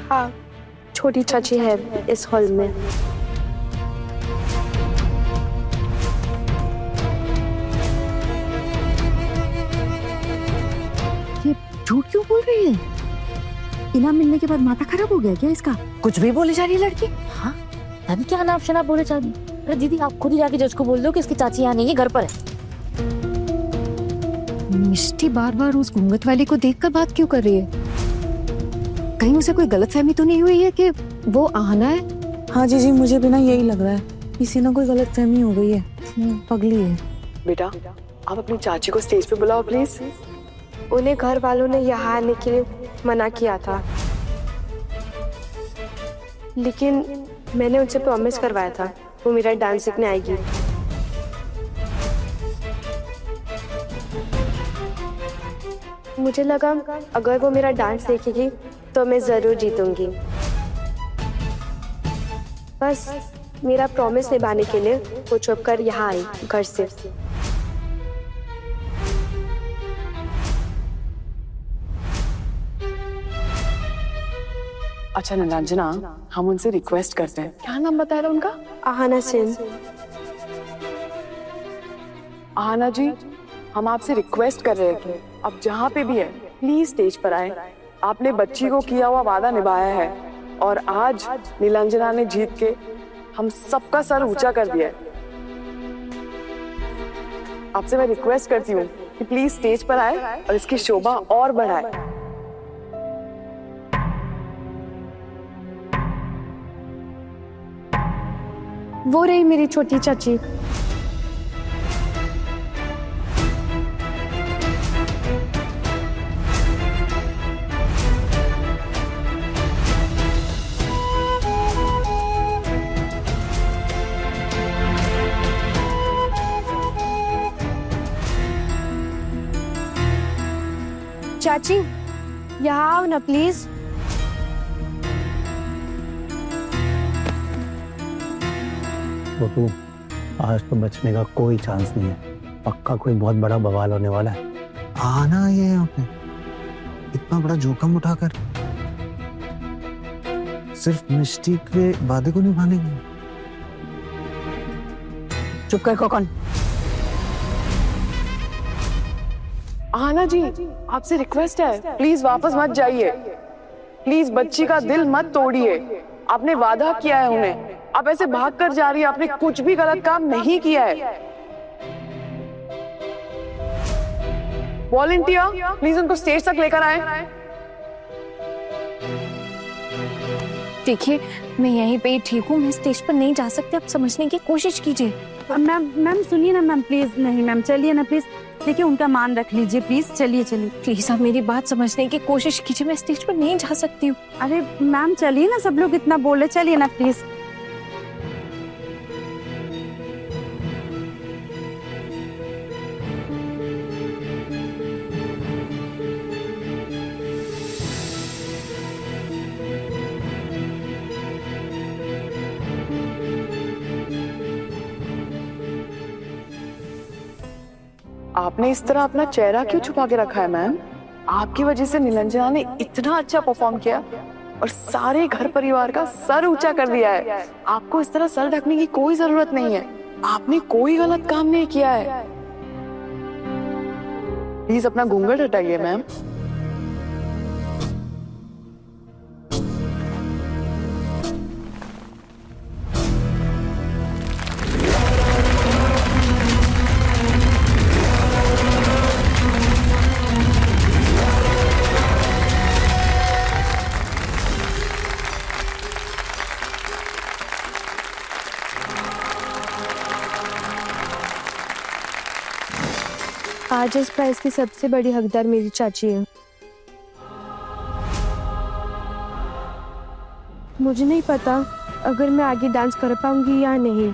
हाँ, छोटी चाची है इस हॉल में। ये झूठ क्यों बोल रही है? इनाम मिलने के बाद माथा खराब हो गया क्या इसका? कुछ भी बोली जा रही है लड़की। हाँ, हम क्या नाम शनाब बोले जा रही। अरे दीदी, आप खुद ही जाके जज को बोल दो कि इसकी चाची यहाँ नहीं है, घर पर है। मिष्टी बार बार उस घूंघट वाली को देखकर बात क्यों कर रही है? कहीं उसे कोई गलतफहमी तो नहीं हुई है कि वो आहना है? हाँ जीजी, मुझे भी ना यही लग रहा है, किसी ना कोई गलतफहमी हो गई है, पगली है। बेटा, आप अपनी चाची को स्टेज पे बुलाओ प्लीज। उन्हें घर वालों ने यहाँ आने के लिए मना किया था, लेकिन मैंने उनसे प्रॉमिस करवाया था वो मेरा डांस सीखने आएगी। मुझे लगा अगर वो मेरा डांस सीखेगी तो मैं जरूर जीतूंगी। बस मेरा प्रॉमिस निभाने के लिए वो छुपकर यहाँ आई घर से। अच्छा निरंजना, हम उनसे रिक्वेस्ट करते हैं, क्या नाम बताया था उनका? आहना सिंह। आहना जी, हम आपसे रिक्वेस्ट कर रहे थे, अब जहाँ पे भी है प्लीज स्टेज पर आए। आपने बच्ची को किया हुआ वादा निभाया है और आज नीलांजना ने जीत के हम सबका सर ऊंचा कर दिया है। आपसे मैं रिक्वेस्ट करती हूँ कि प्लीज स्टेज पर आए और इसकी शोभा और बढ़ाए। वो रही मेरी छोटी चाची। चाची, यहाँ आओ ना प्लीज। छोटू, आज तो बचने का कोई चांस नहीं है, पक्का कोई बहुत बड़ा बवाल होने वाला है। आना ये यहाँ पे इतना बड़ा जोखिम उठाकर सिर्फ मिष्टी के वादे को निभाने के लिए। चुप कर कोकन। आहना जी, आपसे रिक्वेस्ट है, प्लीज वापस मत जाइए। प्लीज बच्ची का दिल मत तोड़िए। आपने वादा किया है उन्हें, आप ऐसे भाग कर जा रही है। आपने कुछ भी गलत काम नहीं किया है। वॉलंटियर प्लीज उनको स्टेज तक लेकर आए। देखिए, मैं यहीं पे ही ठीक हूँ, मैं स्टेज पर नहीं जा सकती, आप समझने की कोशिश कीजिए। मैम सुनिए ना मैम, प्लीज। नहीं मैम, चलिए ना प्लीज। देखिए, उनका मान रख लीजिए प्लीज। चलिए चलिए प्लीज आप मेरी बात समझने की कोशिश कीजिए, मैं स्टेज पर नहीं जा सकती हूँ। अरे मैम चलिए ना, सब लोग इतना बोले, चलिए ना प्लीज। आपने इस तरह अपना चेहरा क्यों छुपा के रखा है मैम? आपकी वजह से नीलांजना ने इतना अच्छा परफॉर्म किया और सारे घर परिवार का सर ऊंचा कर दिया है। आपको इस तरह सर ढकने की कोई जरूरत नहीं है, आपने कोई गलत काम नहीं किया है। प्लीज अपना घूंघट हटाइए मैम। आज इस प्राइज की सबसे बड़ी हकदार मेरी चाची है। मुझे नहीं पता अगर मैं आगे डांस कर पाऊंगी या नहीं।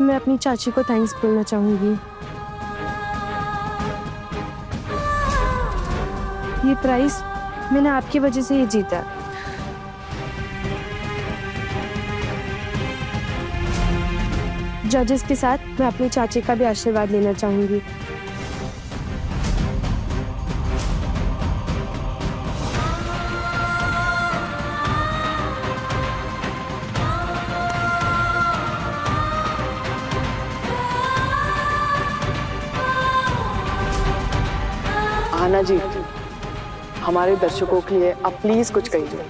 मैं अपनी चाची को थैंक्स बोलना चाहूंगी। ये प्राइज मैंने आपकी वजह से ही जीता। जजेस के साथ मैं अपनी चाची का भी आशीर्वाद लेना चाहूंगी। आना जी, हमारे दर्शकों के लिए आप प्लीज कुछ कहिए।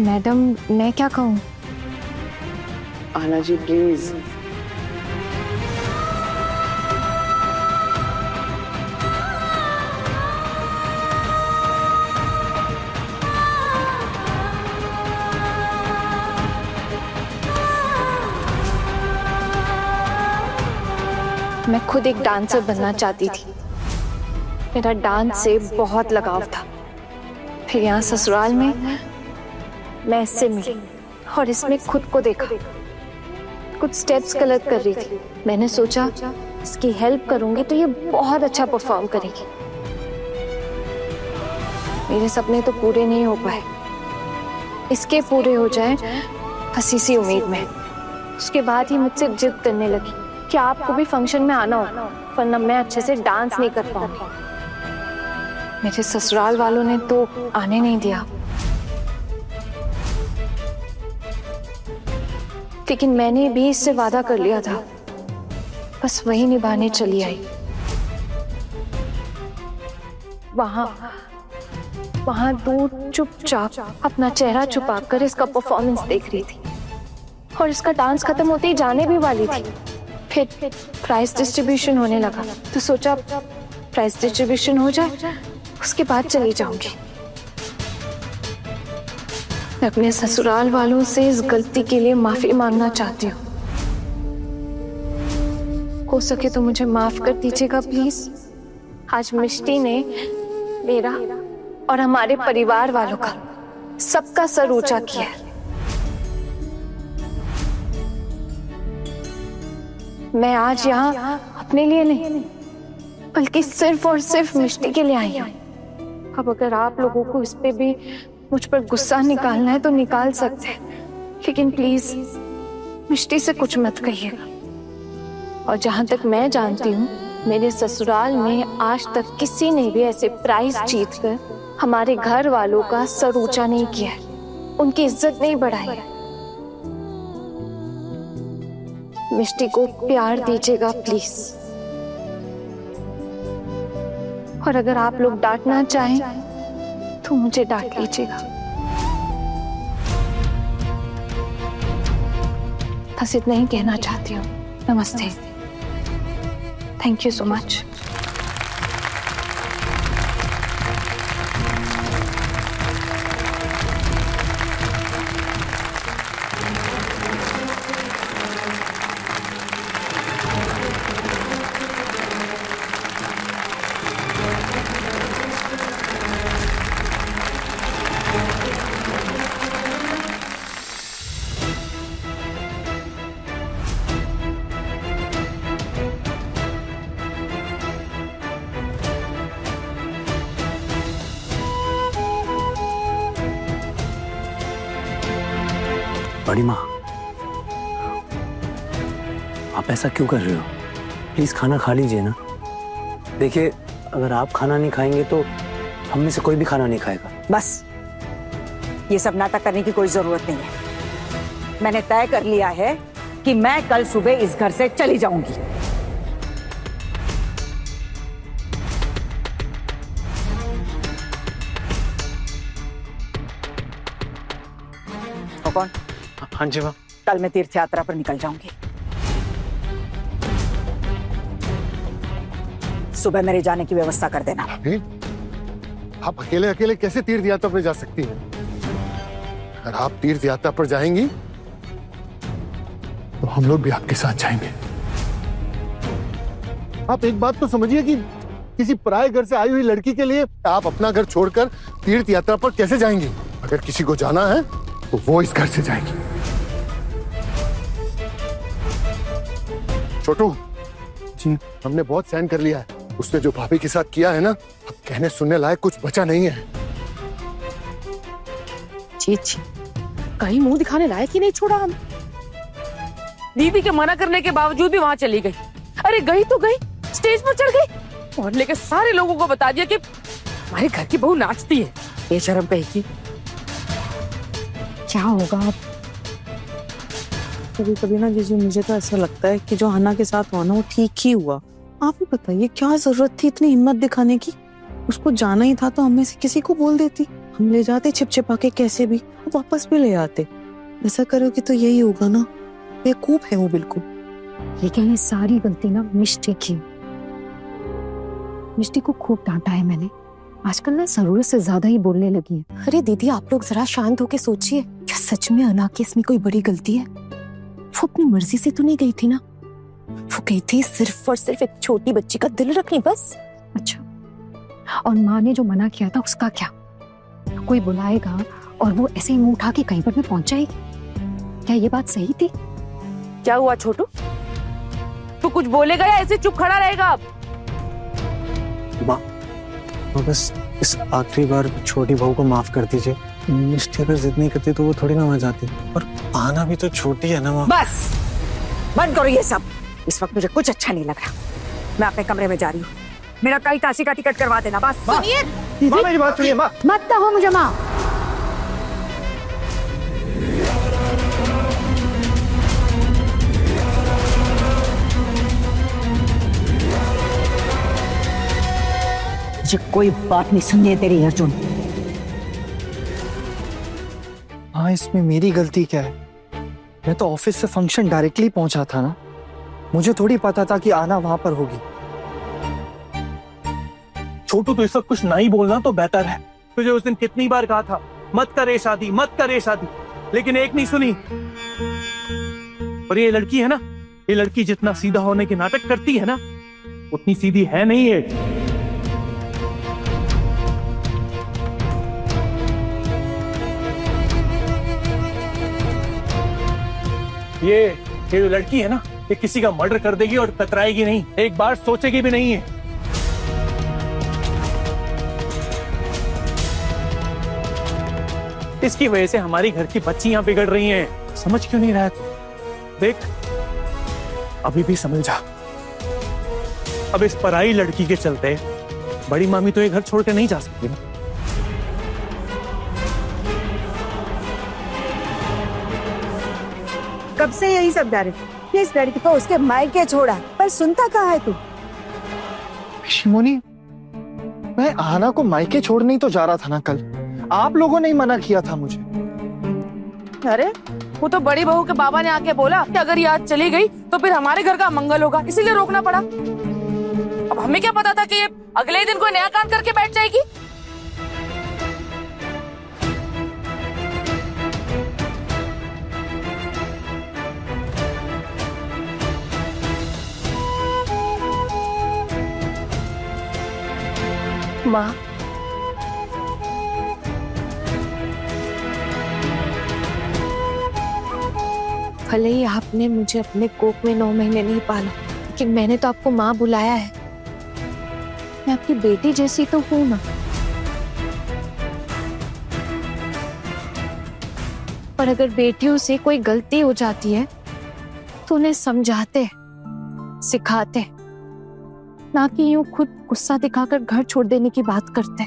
मैडम मैं क्या कहूँ? आना जी प्लीज। मैं खुद एक डांसर बनना चाहती थी। मेरा डांस से बहुत लगाव था। फिर यहाँ ससुराल में मैं इससे मिली और इसमें खुद को देखा। कुछ स्टेप्स गलत कर रही थी। मैंने सोचा इसकी हेल्प करूंगी तो ये बहुत अच्छा परफॉर्म करेगी। मेरे सपने तो पूरे नहीं हो पाए, इसके पूरे हो जाए बस इसी उम्मीद में। उसके बाद ही मुझसे जिद करने लगी कि आपको भी फंक्शन में आना होगा, वरना मैं अच्छे से डांस नहीं कर पाऊंगी। मेरे ससुराल वालों ने तो आने नहीं दिया, लेकिन मैंने भी इससे वादा कर लिया था, बस वही निभाने चली आई। वहां दूर चुपचाप अपना चेहरा छुपाकर इसका परफॉर्मेंस देख रही थी और इसका डांस खत्म होते ही जाने भी वाली थी। फिर प्राइस डिस्ट्रीब्यूशन होने लगा तो सोचा प्राइस डिस्ट्रीब्यूशन हो जाए उसके बाद चली जाऊंगी। मैं अपने ससुराल वालों से इस गलती के लिए माफी मांगना चाहती हूँ। हो सके तो मुझे माफ कर दीजिएगा प्लीज। आज मिष्टी ने मेरा और हमारे परिवार वालों का, सबका सर ऊंचा किया है। मैं आज यहाँ अपने लिए नहीं बल्कि सिर्फ और सिर्फ मिष्टी के लिए आई हूँ। अब अगर आप लोगों को इस पे भी मुझ पर गुस्सा निकालना है तो निकाल सकते हैं, लेकिन प्लीज मिष्टी से कुछ मत कहिएगा। और जहां तक मैं जानती हूँ मेरे ससुराल में आज तक किसी ने भी ऐसे प्राइज जीतकर हमारे घर वालों का सर ऊंचा नहीं किया है, उनकी इज्जत नहीं बढ़ाई है। मिष्टी को प्यार दीजिएगा प्लीज। और अगर आप लोग डांटना चाहें तो मुझे डांट लीजिएगा। बस इतना ही कहना चाहती हूँ। नमस्ते। Thank you so much. बड़ी माँ, आप ऐसा क्यों कर रहे हो? प्लीज खाना खा लीजिए ना। देखिए, अगर आप खाना नहीं खाएंगे तो हम में से कोई भी खाना नहीं खाएगा। बस ये सब नाटक करने की कोई जरूरत नहीं है। मैंने तय कर लिया है कि मैं कल सुबह इस घर से चली जाऊंगी। तो कौन? हाँ जी माँ। कल मैं तीर्थ यात्रा पर निकल जाऊंगी। सुबह मेरे जाने की व्यवस्था कर देना। आप अकेले अकेले कैसे तीर्थ यात्रा पर जा सकती हैं? अगर आप तीर्थ यात्रा पर जाएंगी तो हम लोग भी आपके साथ जाएंगे। आप एक बात तो समझिए कि किसी पराये घर से आई हुई लड़की के लिए आप अपना घर छोड़कर तीर्थ यात्रा पर कैसे जाएंगी? अगर किसी को जाना है तो वो इस घर से जाएगी। छोटू जी, हमने बहुत सहन कर लिया है। उसने जो भाभी के साथ किया है ना, अब कहने सुनने लायक कुछ बचा नहीं है। छी छी, कहीं मुंह दिखाने लायक ही नहीं छोड़ा हम। दीदी के मना करने के बावजूद भी वहां चली गई। अरे गई तो गई, स्टेज पर चढ़ गई और लेकर सारे लोगों को बता दिया कि हमारे घर की बहू नाचती है। बेशर्म कहेगी। क्या होगा अब? कभी कभी ना जीजू, मुझे तो ऐसा लगता है कि जो हन्ना के साथ हुआ ना वो ठीक ही हुआ। आप ही बताइए क्या जरूरत थी इतनी हिम्मत दिखाने की? उसको जाना ही था तो हम में से किसी को बोल देती, हम ले जाते छिप छिपा के कैसे भी, और वापस भी ले आते। ऐसा करोगे तो यही होगा ना, बेवकूफ है वो बिल्कुल। लेकिन ये सारी गलती ना मिष्टी की। मिष्टी को खूब डांटा है मैंने, आजकल ना जरूरत से ज्यादा ही बोलने लगी है। अरे दीदी आप लोग जरा शांत होके सोचिए, क्या सच में अना की इसमें कोई बड़ी गलती है? वो अपनी मर्जी से तो नहीं गई थी ना, वो गई थी सिर्फ और सिर्फ एक छोटी बच्ची का दिल रखने बस। अच्छा, और माँ ने जो मना किया था उसका क्या? कोई बुलाएगा और वो ऐसे ही मुंह उठा के कहीं पर भी पहुंच जाएगी? क्या ये बात सही थी? क्या हुआ छोटू, तू कुछ बोलेगा या ऐसे चुप खड़ा रहेगा? अब माँ बस इस आखिरी बार छोटी बहू को माफ कर दीजिए। मिष्टी अगर जिद नहीं करती तो वो थोड़ी ना वहां जाती, और आना भी तो छोटी है ना माँ। बस बंद करो ये सब, इस वक्त मुझे कुछ अच्छा नहीं लग रहा। मैं अपने कमरे में जा रही हूँ, मेरा कई ताशी का टिकट करवा देना बस। सुनिए माँ, मेरी बात सुनिए माँ। मत कहो मुझे माँ। मुझे कोई बात नहीं सुननी है तेरी अर्जुन। हाँ, इसमें मेरी गलती क्या है? मैं तो ऑफिस से फंक्शन डायरेक्टली पहुंचा था ना, मुझे थोड़ी पता था कि आना वहां पर होगी। छोटू तो इस वक्त कुछ नहीं बोलना तो बेहतर है। तुझे उस दिन कितनी बार कहा था मत करे शादी, मत करे शादी, लेकिन एक नहीं सुनी। और ये लड़की है ना, ये लड़की जितना सीधा होने के नाटक करती है ना, उतनी सीधी है नहीं है। ये जो लड़की है ना, ये किसी का मर्डर कर देगी और कतराएगी नहीं, एक बार सोचेगी भी नहीं है। इसकी वजह से हमारी घर की बच्चियां बिगड़ रही हैं। समझ क्यों नहीं रहा है? देख, अभी भी समझ जा। अब इस पराई लड़की के चलते बड़ी मामी तो ये घर छोड़ के नहीं जा सकती ना। कब से यही सब डर है, इस लड़की को उसके मायके छोड़ा, पर सुनता कहाँ है तू? शिमोनी, मैं आना को मायके छोड़ने ही तो जा रहा था ना कल, आप लोगों ने ही मना किया था मुझे। अरे वो तो बड़ी बहू के बाबा ने आके बोला कि अगर ये आज चली गई तो फिर हमारे घर का मंगल होगा, इसीलिए रोकना पड़ा। अब हमें क्या पता था कि ये अगले दिन कोई नया काम करके बैठ जाएगी। माँ, भले ही आपने मुझे अपने कोख में 9 महीने नहीं पाला, लेकिन मैंने तो आपको माँ बुलाया है। मैं आपकी बेटी जैसी तो हूं ना। पर अगर बेटियों से कोई गलती हो जाती है तो उन्हें समझाते, सिखाते, ना कि यूं खुद गुस्सा दिखाकर घर छोड़ देने की बात करते।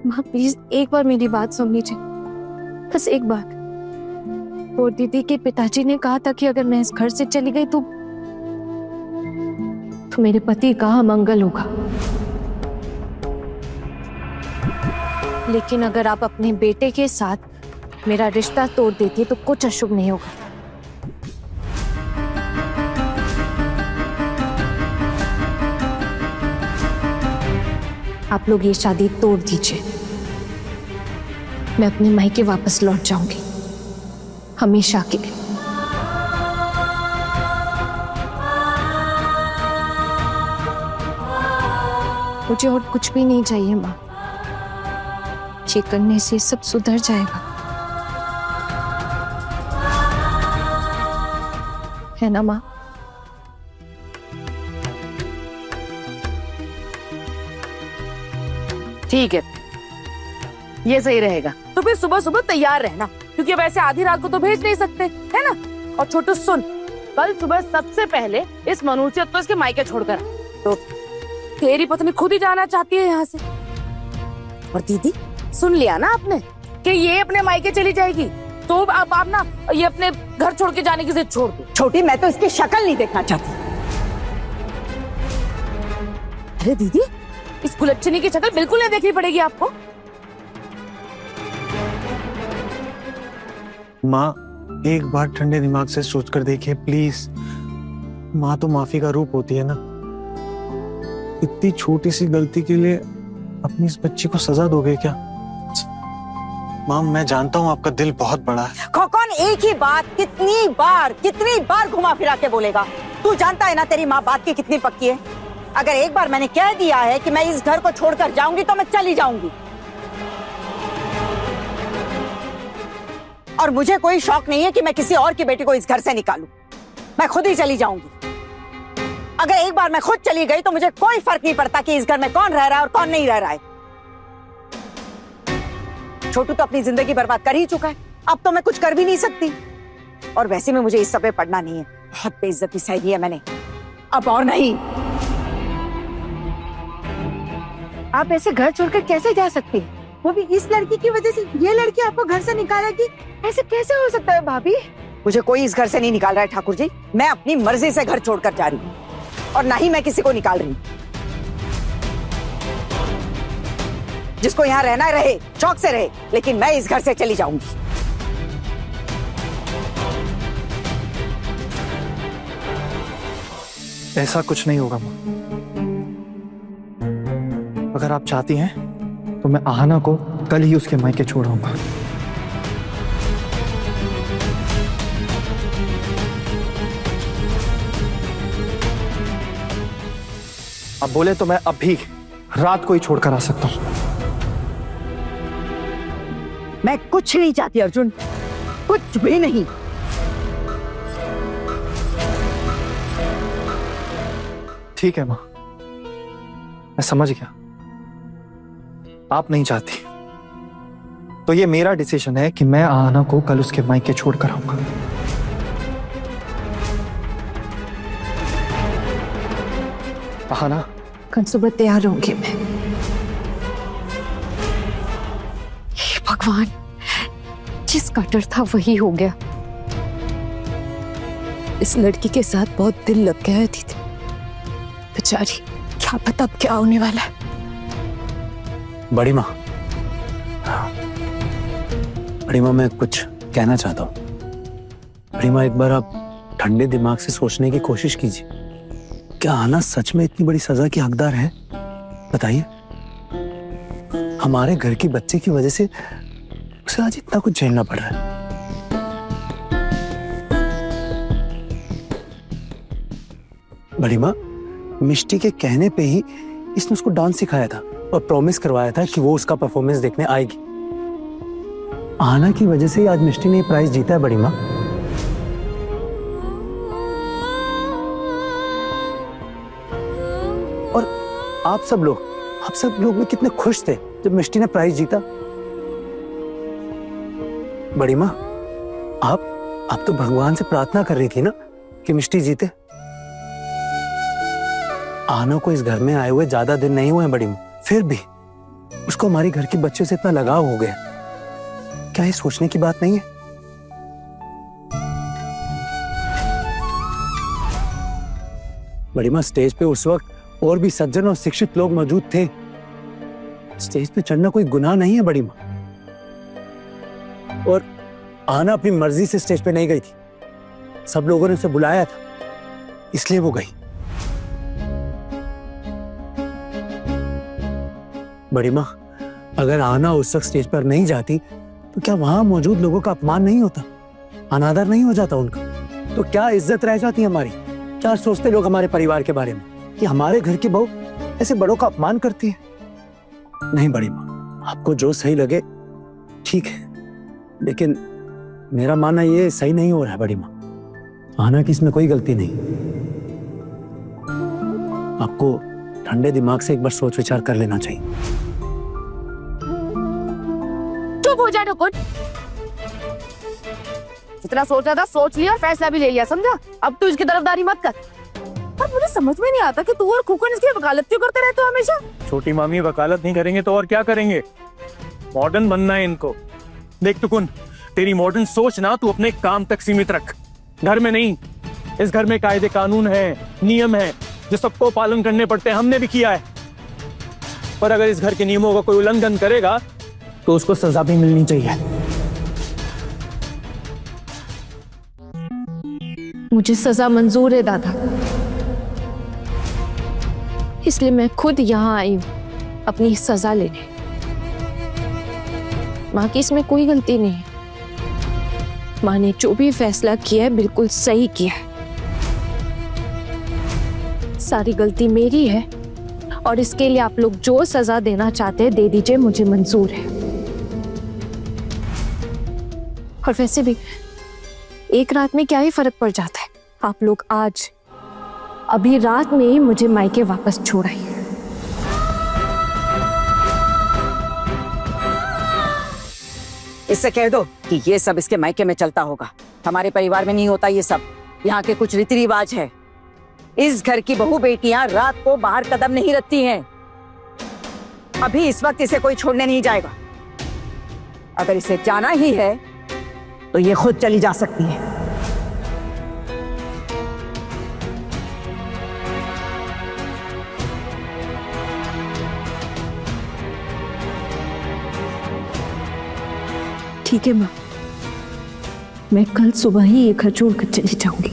माँ प्लीज एक बार मेरी बात सुन लीजिए, बस एक बार। और दीदी के पिताजी ने कहा था कि अगर मैं इस घर से चली गई तो मेरे पति का अमंगल होगा। लेकिन अगर आप अपने बेटे के साथ मेरा रिश्ता तोड़ देती तो कुछ अशुभ नहीं होगा। आप लोग ये शादी तोड़ दीजिए, मैं अपने मायके वापस लौट जाऊंगी, हमेशा के लिए। मुझे और कुछ भी नहीं चाहिए माँ, ये करने से सब सुधर जाएगा, है ना माँ? ठीक है, ये सही रहेगा। तो फिर सुबह सुबह तैयार रहना, क्योंकि अब ऐसे आधी रात को तो भेज नहीं सकते, है ना? और छोटू सुन, कल सुबह सबसे पहले इस मनुष्यत्व को इसके मायके छोड़कर, तो तेरी पत्नी खुद ही जाना चाहती है यहाँ से। और दीदी, सुन लिया ना आपने कि ये अपने मायके चली जाएगी, तो अब आप ना ये अपने घर छोड़ के जाने की जिद छोड़ दो। छोटी, मैं तो इसकी शक्ल नहीं देखना चाहती। अरे दीदी, इस गुलच्छनी की शक्ल बिल्कुल नहीं देखनी पड़ेगी आपको। माँ, एक बार ठंडे दिमाग से सोच कर देखिए प्लीज। माँ तो माफी का रूप होती है ना। इतनी छोटी सी गलती के लिए अपनी इस बच्ची को सजा दोगे क्या? माँ, मैं जानता हूँ आपका दिल बहुत बड़ा है। कौन एक ही बात कितनी बार घुमा फिरा के बोलेगा? तू जानता है ना तेरी माँ बात की कितनी पक्की है। अगर एक बार मैंने कह दिया है कि मैं इस घर को छोड़कर जाऊंगी तो मैं चली जाऊंगी। और मुझे कोई शौक नहीं है कि मैं किसी और की बेटी को इस घर से निकालूं। मैं खुद ही चली जाऊंगी। अगर एक बार मैं खुद चली गई तो मुझे कोई फर्क नहीं पड़ता कि इस घर में कौन रह रहा है और कौन नहीं रह रहा है। छोटू तो अपनी जिंदगी बर्बाद कर ही चुका है, अब तो मैं कुछ कर भी नहीं सकती। और वैसे में मुझे इस सब पे पड़ना नहीं है। बहुत बेइज्जती सही है मैंने, अब और नहीं। आप ऐसे घर छोड़कर कैसे जा सकती हैं? वो भी इस लड़की की वजह से। ये लड़की आपको घर से निकालेगी? ऐसे कैसे हो सकता है भाभी? मुझे कोई इस घर से नहीं निकाल रहा है ठाकुर जी। मैं अपनी मर्जी से घर छोड़कर जा रही हूँ और ना ही मैं किसी को निकाल रही हूँ। जिसको यहाँ रहना है रहे, शौक से रहे, लेकिन मैं इस घर से चली जाऊंगी। ऐसा कुछ नहीं होगा माँ। अगर आप चाहती हैं तो मैं आहना को कल ही उसके मायके छोड़ाऊंगा। अब बोले तो मैं अभी रात को ही छोड़कर आ सकता हूं। मैं कुछ नहीं चाहती अर्जुन, कुछ भी नहीं। ठीक है माँ, मैं समझ गया। आप नहीं चाहती तो ये मेरा डिसीजन है कि मैं आहना को कल उसके मायके छोड़कर आऊंगा। आहना, कल सुबह तैयार होंगी मैं। हे भगवान, जिसका डर था वही हो गया। इस लड़की के साथ बहुत दिल लग गया है दीदी। बेचारी, क्या पता अब क्या होने वाला है। बड़ी माँ, मैं कुछ कहना चाहता हूँ। बड़ी माँ, एक बार आप ठंडे दिमाग से सोचने की कोशिश कीजिए। क्या आना सच में इतनी बड़ी सजा की हकदार है? बताइए। हमारे घर की बच्चे की वजह से उसे आज इतना कुछ झेलना पड़ रहा है। बड़ी माँ, मिष्टी के कहने पे ही इसने उसको डांस सिखाया था और प्रॉमिस करवाया था कि वो उसका परफॉर्मेंस देखने आएगी। आना की वजह से आज मिष्टी ने प्राइज जीता है। बड़ी माँ, और आप सब लोग भी कितने खुश थे जब मिष्टी ने प्राइज जीता। बड़ी माँ, आप तो भगवान से प्रार्थना कर रही थी ना कि मिष्टी जीते। आना को इस घर में आए हुए ज्यादा दिन नहीं हुए हैं बड़ी माँ, फिर भी उसको हमारे घर के बच्चे से इतना लगाव हो गया। क्या ये सोचने की बात नहीं है? बड़ी माँ, स्टेज पे उस वक्त और भी सज्जन और शिक्षित लोग मौजूद थे। स्टेज पे चढ़ना कोई गुनाह नहीं है बड़ी माँ। और आना अपनी मर्जी से स्टेज पे नहीं गई थी, सब लोगों ने उसे बुलाया था, इसलिए वो गई। बड़ी माँ, अगर आना उस वक्त स्टेज पर नहीं जाती तो क्या वहां मौजूद लोगों का अपमान नहीं होता, अनादर नहीं हो जाता उनका? तो क्या इज्जत रह जाती हमारी? क्या सोचते लोग हमारे परिवार के बारे में कि हमारे घर की बहू ऐसे बड़ों का अपमान करती है? नहीं बड़ी माँ, आपको जो सही लगे ठीक है, लेकिन मेरा मानना ये सही नहीं हो रहा है बड़ी माँ। आना की इसमें कोई गलती नहीं। आपको ठंडे दिमाग से एक बार सोच विचार कर लेना चाहिए। चुप हो जा नुकुर। जितना सोचा था सोच लिया और फैसला भी ले लिया, समझा? अब तू इसकी तरफदारी मत कर। पर मुझे समझ में नहीं आता कि तू और खुकन इसकी वकालत क्यों करते रहते हो हमेशा। छोटी मामी वकालत नहीं करेंगे तो और क्या करेंगे? मॉडर्न बनना है इनको। देख टुकुन, तेरी मॉडर्न सोच ना तू अपने काम तक सीमित रख, घर में नहीं। इस घर में कायदे कानून है, नियम है जो सबको पालन करने पड़ते हैं, हमने भी किया है। पर अगर इस घर के नियमों का कोई उल्लंघन करेगा तो उसको सजा भी मिलनी चाहिए। मुझे सजा मंजूर है दादा, इसलिए मैं खुद यहाँ आई हूँ अपनी सजा लेने। माँ की इसमें कोई गलती नहीं है। माँ ने जो भी फैसला किया है बिल्कुल सही किया है। सारी गलती मेरी है और इसके लिए आप लोग जो सजा देना चाहते हैं दे दीजिए, मुझे मंजूर है। और वैसे भी एक रात में क्या ही फर्क पड़ जाता है। आप लोग आज अभी रात में ही मुझे मायके वापस छोड़ाइए। इससे कह दो कि ये सब इसके मायके में चलता होगा, हमारे परिवार में नहीं होता ये सब। यहाँ के कुछ रीति रिवाज है। इस घर की बहू बेटियां रात को बाहर कदम नहीं रखती हैं। अभी इस वक्त इसे कोई छोड़ने नहीं जाएगा। अगर इसे जाना ही है तो ये खुद चली जा सकती है। ठीक है माँ, मैं कल सुबह ही ये घर छोड़कर चली जाऊंगी।